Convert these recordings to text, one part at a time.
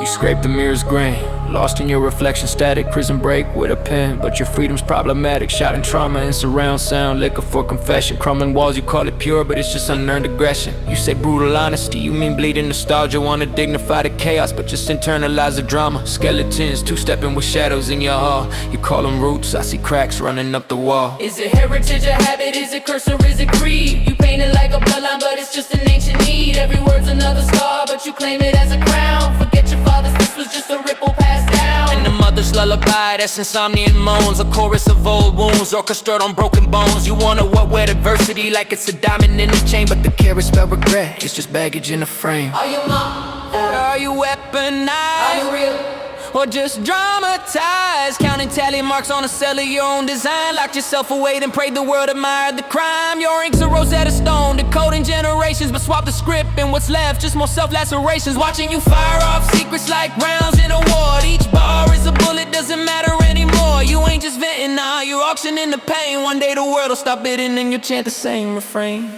You scrape the mirror's grain, lost in your reflection, static. Prison break with a pen, but your freedom's problematic. Shot in trauma and surround sound, liquor for confession. Crumbling walls, you call it pure, but it's just unearned aggression. You say brutal honesty, you mean bleeding nostalgia. Wanna dignify the chaos, but just internalize the drama. Skeletons, two-stepping with shadows in your hall. You call them roots, I see cracks running up the wall. Is it heritage, a habit, is it curse or is it creed? You paint it like a bloodline, but it's just an ancient need. Every word's another scar, but you claim it as a crown. Forget your father's, this was just a ripple passed down. And the mother's lullaby, that's insomnia and moans. A chorus of old wounds, orchestrated on broken bones. You wanna what with adversity, like it's a diamond in a chain. But the care is spelled regret, it's just baggage in a frame. Are you mom? Are you weaponized? Are you real? Or just dramatized? Counting tally marks on a cell of your own design. Locked yourself away, then prayed the world admired the crime. Your ink's a Rosetta Stone, decoding generations. But swap the script and what's left, just more self-lacerations. Watching you fire off secrets like rounds in a war. Each bar is a bullet, doesn't matter anymore. You ain't just venting now, you're auctioning the pain. One day the world will stop bidding and you'll chant the same refrain.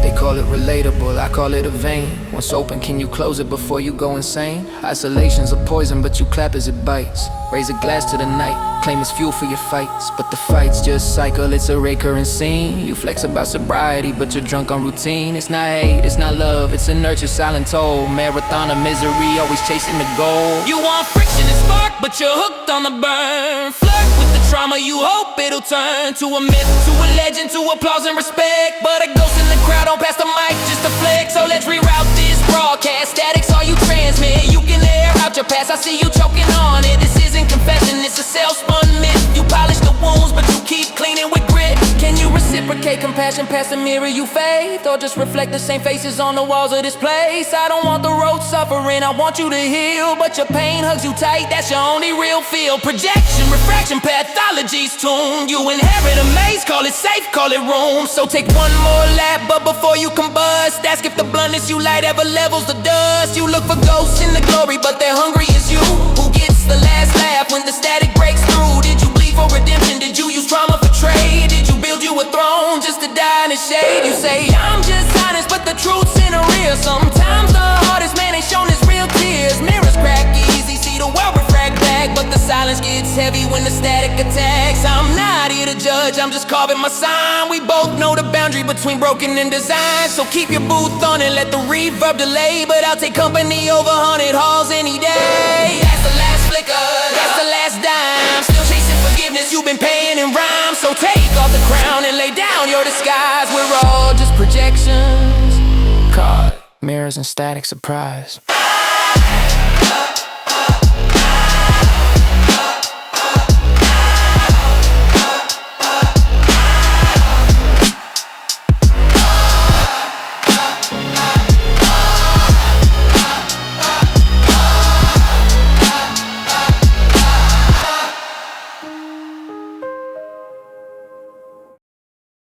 They call it relatable, I call it a vein. Once open, can you close it before you go insane? Isolation's a poison, but you clap as it bites. Raise a glass to the night, claim it's fuel for your fights. But the fights just cycle, it's a recurring scene. You flex about sobriety, but you're drunk on routine. It's not hate, it's not love, it's a nurture, silent toll. Marathon of misery, always chasing the goal. You want friction and spark, but you're hooked on the burn. Flirt with the trauma, you hope it'll turn to a myth, to a legend, to applause and respect. But a ghost in the crowd don't pass the mic, just a flick. So let's reroute this broadcast. Static's all you transmit. You can air out your past, I see you choking on it. This isn't confession, it's a self-spun myth. You polish the wounds, but you keep cleaning with grit. Can you reciprocate compassion past the mirror you faith? Or just reflect the same faces on the walls of this place? I don't want the road suffering, I want you to heal. But your pain hugs you tight, that's your only real feel. Projection, refraction, pathology's tuned. You inherit a maze, call it safe, call it room. So take one more lap, but before you combust, ask if the bluntness you light ever levels the dust. You look for ghosts in the glory, but they're hungry as you. Who gets the last laugh when the static breaks through? Did you bleed for redemption? Did you use trauma for trade? Did you build you a throne just to die in the shade? You say, I'm just honest, but the truth's in the real. Sometimes the hardest man ain't shown his real tears. Mirrors crack easy, see the world refract back. But the silence gets heavy when the static attacks. I'm not here to judge, I'm just carving my sign. We both know the boundary between broken and design. So keep your booth on and let the reverb delay. But I'll take company over 100 halls any day. That's the last flicker, that's the last dime. Still chasing forgiveness, you've been paying in rhyme. So take off the crown and lay down your disguise. We're all just projections, caught mirrors and static surprise.